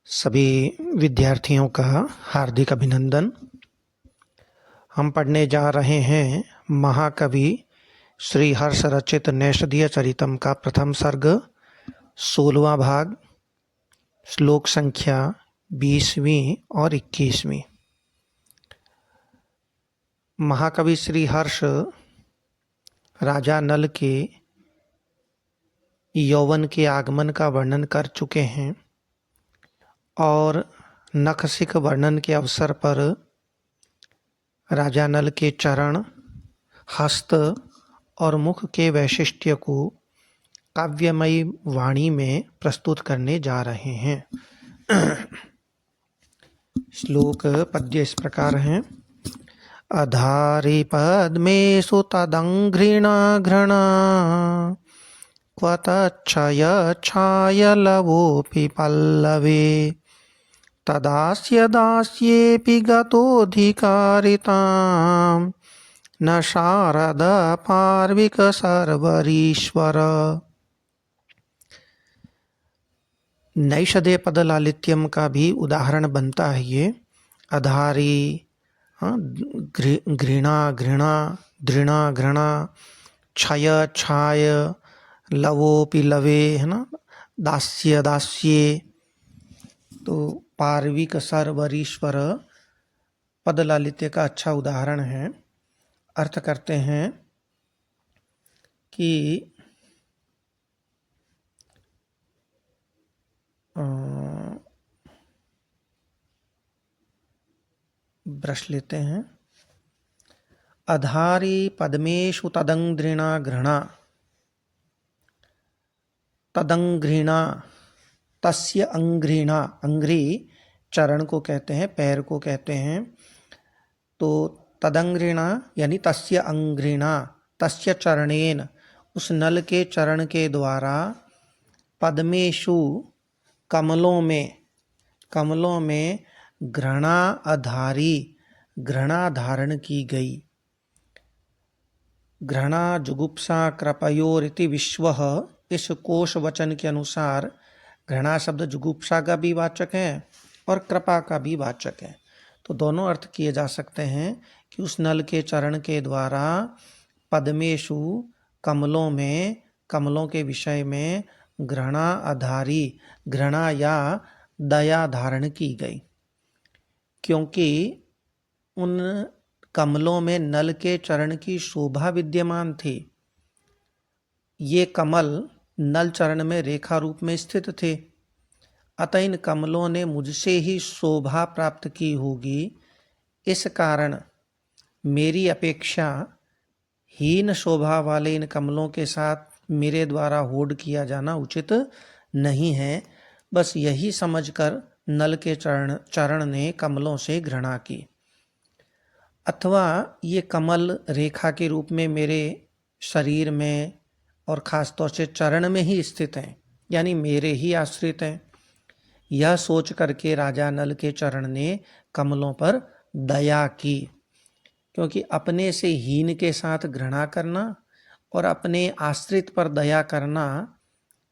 सभी विद्यार्थियों का हार्दिक अभिनंदन। हम पढ़ने जा रहे हैं महाकवि श्री हर्ष रचित नैषधीय चरितम का प्रथम सर्ग 16वां भाग, श्लोक संख्या 20वीं और 21वीं। महाकवि श्री हर्ष राजा नल के यौवन के आगमन का वर्णन कर चुके हैं और नखशिख वर्णन के अवसर पर राजा नल के चरण, हस्त और मुख के वैशिष्ट्य को काव्यमयी वाणी में प्रस्तुत करने जा रहे हैं। श्लोक पद्य इस प्रकार हैं। अधारि पद्मेषु तदंघ्रिणा घृणा क्वतच्छय छायलवोऽपि पल्लवे तदास्य दास्येऽपि गतोऽधिकारितां न शारद पार्विक सर्वरीश्वर। नैषधेय पद लालित्यम का भी उदाहरण बनता है ये। अधारी, घृणा घृणा, दृणा घृणा, छय छाय, लवोपि लवे, है ना, दास्य दास्ये। तो पार्विक सर्वरीश्वर पद लालित्य का अच्छा उदाहरण है। अर्थ करते हैं कि ब्रश लेते हैं। अधारी पद्मेषु तदंघ्रिणा घृणा। तदंघ्रिणा, तस्य अंघ्रिणा, अंघ्रि चरण को कहते हैं, पैर को कहते हैं। तो तदंघ्रिणा यानी तस्य अंघ्रिणा, तस्य चरणेन, उस नल के चरण के द्वारा, पद्मेषु कमलों में घृणा अधारी, घृणा धारण की गई। घृणा जुगुप्सा कृपयोरिति विश्वः, इस कोश वचन के अनुसार घृणा शब्द जुगुप्सा का भी वाचक है और कृपा का भी वाचक है। तो दोनों अर्थ किए जा सकते हैं कि उस नल के चरण के द्वारा पद्मेषु कमलों में, कमलों के विषय में घृणा अधारी, घृणा या दया धारण की गई, क्योंकि उन कमलों में नल के चरण की शोभा विद्यमान थी। ये कमल नल चरण में रेखा रूप में स्थित थे, अतः इन कमलों ने मुझसे ही शोभा प्राप्त की होगी। इस कारण मेरी अपेक्षा हीन शोभा वाले इन कमलों के साथ मेरे द्वारा होड़ किया जाना उचित नहीं है। बस यही समझकर नल के चरण ने कमलों से घृणा की। अथवा ये कमल रेखा के रूप में मेरे शरीर में और ख़ासतौर से चरण में ही स्थित हैं, यानी मेरे ही आश्रित हैं। यह सोच करके राजा नल के चरण ने कमलों पर दया की, क्योंकि अपने से हीन के साथ घृणा करना और अपने आश्रित पर दया करना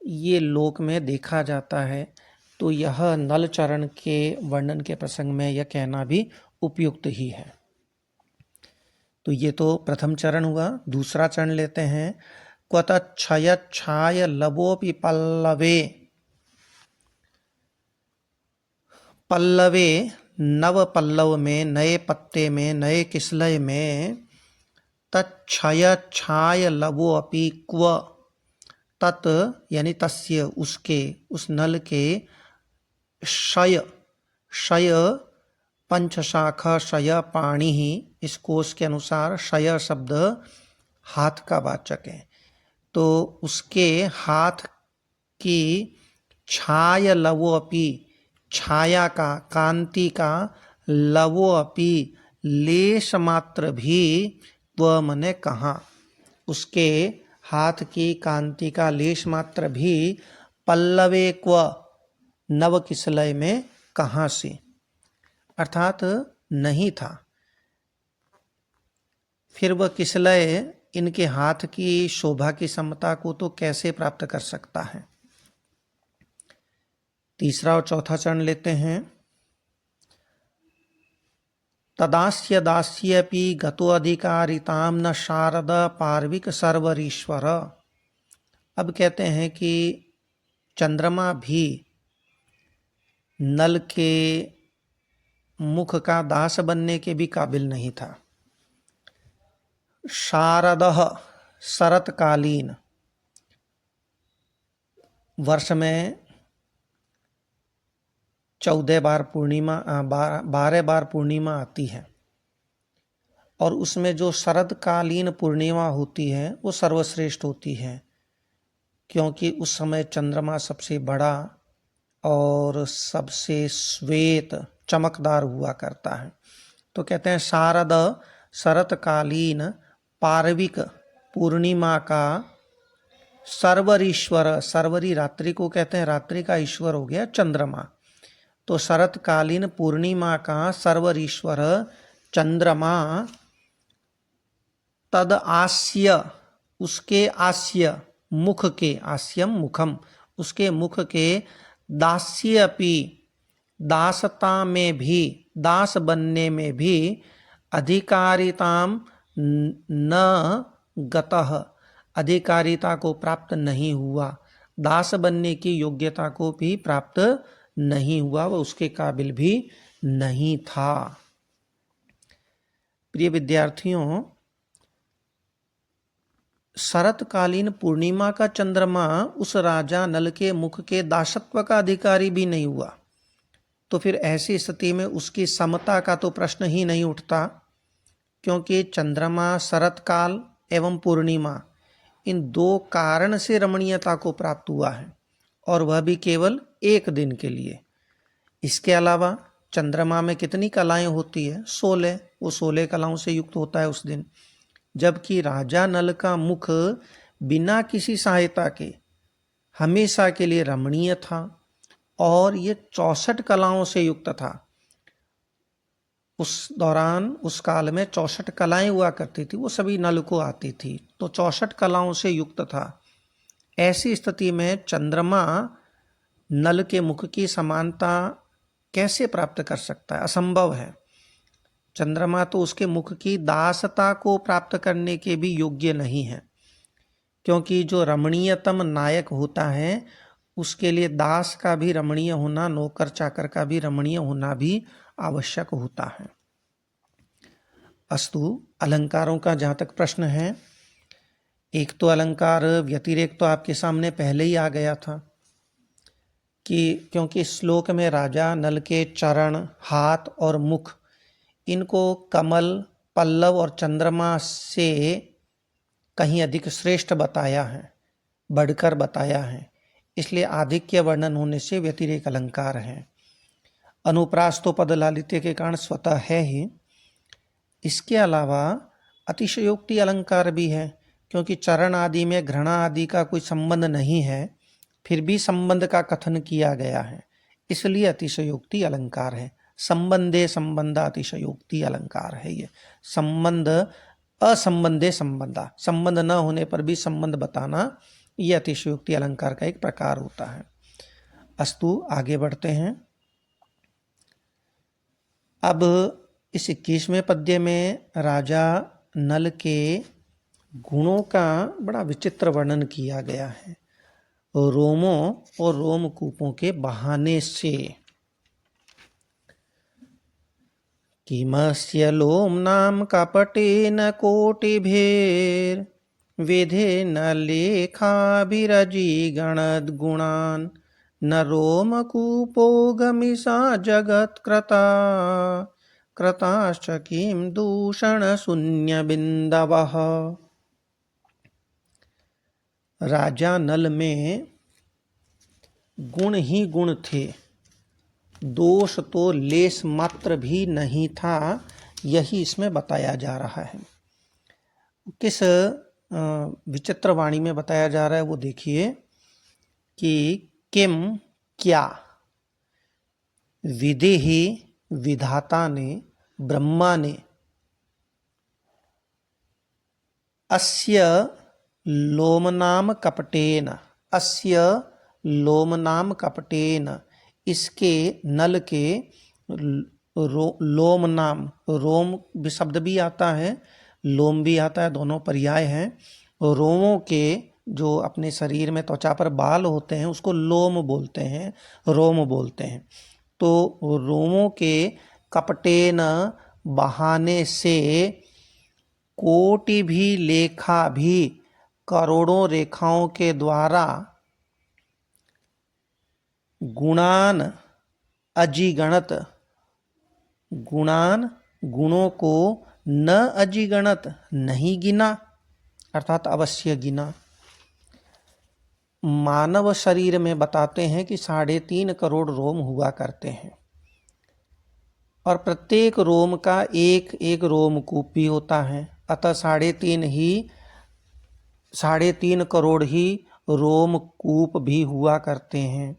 ये लोक में देखा जाता है। तो यह नल चरण के वर्णन के प्रसंग में यह कहना भी उपयुक्त ही है। तो ये तो प्रथम चरण हुआ। दूसरा चरण लेते हैं। क्वतच्छय छाय लवोपि पल्लवे। पल्लवे नव पल्लव में, नए पत्ते में, नए किसलय में। तच्छय छाय लवो अपि क्व, तत् यानी तस्य, उसके, उस नल के, शय, शय पंचशाखा शय पाणि ही, इस कोश के अनुसार शय शब्द हाथ का वाचक है। तो उसके हाथ की छाय लवो अपि, छाया का, कांति का, लवो अपि लेश मात्र भी, वह मने कहाँ, उसके हाथ की कांति का लेश मात्र भी पल्लवे क्व, नव किसलय में कहाँ से, अर्थात नहीं था। फिर वह किसलय इनके हाथ की शोभा की समता को तो कैसे प्राप्त कर सकता है। तीसरा और चौथा चरण लेते हैं। तदास्य दास्यपि गतो अधिकारिताम न शारद पार्विक सर्वरीश्वर। अब कहते हैं कि चंद्रमा भी नल के मुख का दास बनने के भी काबिल नहीं था। शारदः शरतकालीन, वर्ष में 14 बार पूर्णिमा 12 बार पूर्णिमा आती है और उसमें जो शरदकालीन पूर्णिमा होती है वो सर्वश्रेष्ठ होती है, क्योंकि उस समय चंद्रमा सबसे बड़ा और सबसे श्वेत चमकदार हुआ करता है। तो कहते हैं शारद शरतकालीन पार्विक पूर्णिमा का सर्वरीश्वर, सर्वरी रात्रि को कहते हैं, रात्रि का ईश्वर हो गया चंद्रमा। तो शरतकालीन पूर्णिमा का सर्वरीश्वर चंद्रमा तद आस्य, उसके आस्य मुख के, आस्यम मुखम, उसके मुख के दास्यपि, दासता में भी, दास बनने में भी अधिकारिताम न गतः, अधिकारिता को प्राप्त नहीं हुआ, दास बनने की योग्यता को भी प्राप्त नहीं हुआ, वह उसके काबिल भी नहीं था। प्रिय विद्यार्थियों, शरतकालीन पूर्णिमा का चंद्रमा उस राजा नल के मुख के दासत्व का अधिकारी भी नहीं हुआ, तो फिर ऐसी स्थिति में उसकी समता का तो प्रश्न ही नहीं उठता, क्योंकि चंद्रमा शरतकाल एवं पूर्णिमा इन दो कारण से रमणीयता को प्राप्त हुआ है, और वह भी केवल एक दिन के लिए। इसके अलावा चंद्रमा में कितनी कलाएं होती है? 16, वो 16 कलाओं से युक्त होता है उस दिन। जबकि राजा नल का मुख बिना किसी सहायता के हमेशा के लिए रमणीय था और ये 64 कलाओं से युक्त था। उस दौरान, उस काल में 64 कलाएं हुआ करती थी, वो सभी नल को आती थी, तो 64 कलाओं से युक्त था। ऐसी स्थिति में चंद्रमा नल के मुख की समानता कैसे प्राप्त कर सकता है? असंभव है। चंद्रमा तो उसके मुख की दासता को प्राप्त करने के भी योग्य नहीं है, क्योंकि जो रमणीयतम नायक होता है उसके लिए दास का भी रमणीय होना, नौकर चाकर का भी रमणीय होना भी आवश्यक होता है। अस्तु, अलंकारों का जहाँ तक प्रश्न है, एक तो अलंकार व्यतिरेक तो आपके सामने पहले ही आ गया था कि क्योंकि श्लोक में राजा नल के चरण, हाथ और मुख, इनको कमल, पल्लव और चंद्रमा से कहीं अधिक श्रेष्ठ बताया है, बढ़कर बताया है, इसलिए आधिक्य वर्णन होने से व्यतिरेक अलंकार है। अनुप्रास तो पद लालित्य के कारण स्वतः है ही। इसके अलावा अतिशयोक्ति अलंकार भी है, क्योंकि चरण आदि में घृणा आदि का कोई संबंध नहीं है, फिर भी संबंध का कथन किया गया है, इसलिए अतिशयोक्ति अलंकार है। संबंधे संबंध अतिशयोक्ति अलंकार है ये। संबंध असंबंधे संबंधा, संबंध न होने पर भी संबंध बताना, ये अतिशयोक्ति अलंकार का एक प्रकार होता है। अस्तु, आगे बढ़ते हैं। अब इस 21वें पद्य में राजा नल के गुणों का बड़ा विचित्र वर्णन किया गया है, रोमों और रोमकूपों के बहाने से। किमस्य लोमनाम कपटेन कोटिभिर् विधेन लेखाभिरजी गणद गुणान् न रोमकूपो गमिषा जगत्कृता कृताश्च किं दूषण शून्य बिंदवः। राजा नल में गुण ही गुण थे, दोष तो लेस मात्र भी नहीं था, यही इसमें बताया जा रहा है। किस विचित्र वाणी में बताया जा रहा है वो देखिए कि किम, क्या, विदेहि विधाता ने, ब्रह्मा ने, अस्य लोमनाम कपटेन, अस्य लोमनाम कपटेन, इसके नल के लोम नाम, रोम भी शब्द भी आता है, लोम भी आता है, दोनों पर्याय हैं। रोमों के जो अपने शरीर में त्वचा पर बाल होते हैं उसको लोम बोलते हैं, रोम बोलते हैं। तो रोमों के कपटेन बहाने से कोटि भी लेखा भी करोड़ों रेखाओं के द्वारा गुणान अजिगणत, गुणान गुणों को न अजिगणत नहीं गिना, अर्थात अवश्य गिना। मानव शरीर में बताते हैं कि 3.5 करोड़ रोम हुआ करते हैं और प्रत्येक रोम का एक एक रोमकूप भी होता है। अतः 3.5 करोड़ ही रोमकूप भी हुआ करते हैं।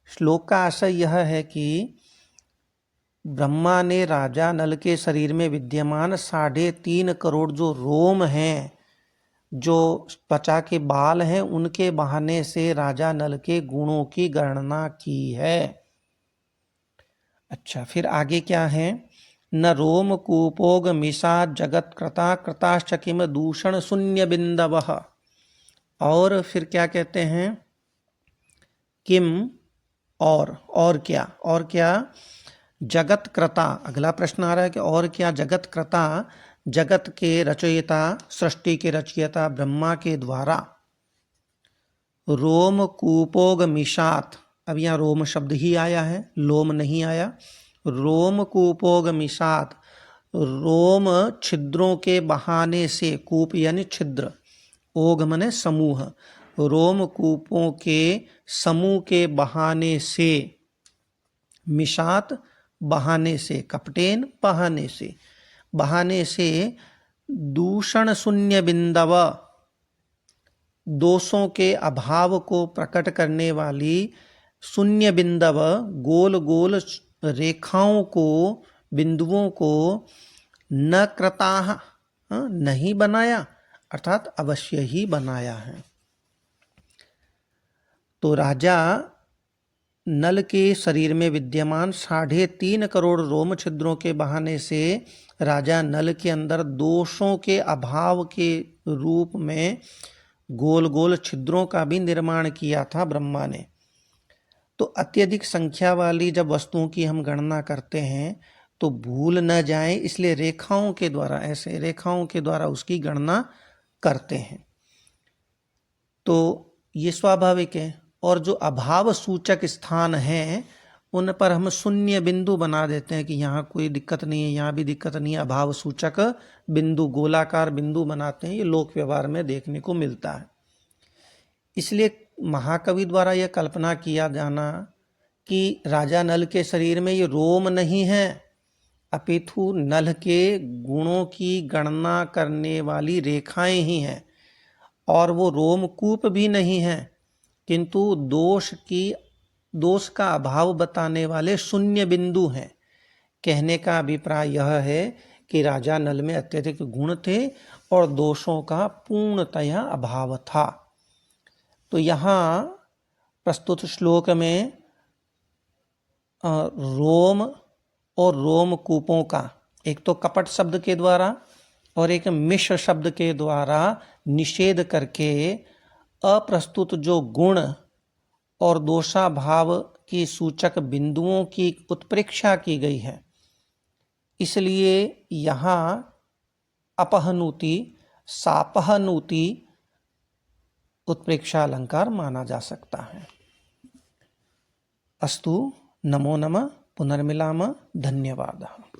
श्लोक का आशय यह है कि ब्रह्मा ने राजा नल के शरीर में विद्यमान 3.5 करोड़ जो रोम हैं, जो त्वचा के बाल हैं, उनके बहाने से राजा नल के गुणों की गणना की है। अच्छा, फिर आगे क्या है? न रोम कूपोग मिषा जगत कृता कृताश्च किम दूषण शून्य बिंदवः। और फिर क्या कहते हैं? किम, और क्या, और क्या? जगत कृता, अगला प्रश्न आ रहा है कि और क्या जगत कृता, जगत के रचयिता, सृष्टि के रचयिता ब्रह्मा के द्वारा रोम कूपोग मिषात, अब यहाँ रोम शब्द ही आया है, लोम नहीं आया। रोम कूपोग मिषात, रोम छिद्रों के बहाने से, कूप यानी छिद्र, ओग मने समूह, रोम कूपों के समूह के बहाने से, मिषात बहाने से, कपटेन बहाने से दूषण शून्य बिंदव, दोषों के अभाव को प्रकट करने वाली शून्य बिंदव, गोल गोल रेखाओं को, बिंदुओं को न कृताः, नहीं बनाया, अर्थात अवश्य ही बनाया है। तो राजा नल के शरीर में विद्यमान 3.5 करोड़ रोम छिद्रों के बहाने से राजा नल के अंदर दोषों के अभाव के रूप में गोल गोल छिद्रों का भी निर्माण किया था ब्रह्मा ने। तो अत्यधिक संख्या वाली जब वस्तुओं की हम गणना करते हैं तो भूल न जाए, इसलिए रेखाओं के द्वारा, ऐसे रेखाओं के द्वारा उसकी गणना करते हैं। तो ये स्वाभाविक है। और जो अभाव सूचक स्थान हैं उन पर हम शून्य बिंदु बना देते हैं कि यहाँ कोई दिक्कत नहीं है, यहाँ भी दिक्कत नहीं है, अभाव सूचक बिंदु, गोलाकार बिंदु बनाते हैं। ये लोक व्यवहार में देखने को मिलता है। इसलिए महाकवि द्वारा यह कल्पना किया जाना कि राजा नल के शरीर में ये रोम नहीं है, अपितु नल के गुणों की गणना करने वाली रेखाएं ही हैं, और वो रोमकूप भी नहीं है, किंतु दोष का अभाव बताने वाले शून्य बिंदु हैं। कहने का अभिप्राय यह है कि राजा नल में अत्यधिक गुण थे और दोषों का पूर्णतया अभाव था। तो यहाँ प्रस्तुत श्लोक में रोम और रोमकूपों का, एक तो कपट शब्द के द्वारा और एक मिश शब्द के द्वारा निषेध करके अप्रस्तुत जो गुण और दोषाभाव की सूचक बिंदुओं की उत्प्रेक्षा की गई है। इसलिए यहाँ अपहनुति, सापहनुति उत्प्रेक्षा अलंकार माना जा सकता है। अस्तु, नमो नमः, पुनर्मिलामः, धन्यवादः।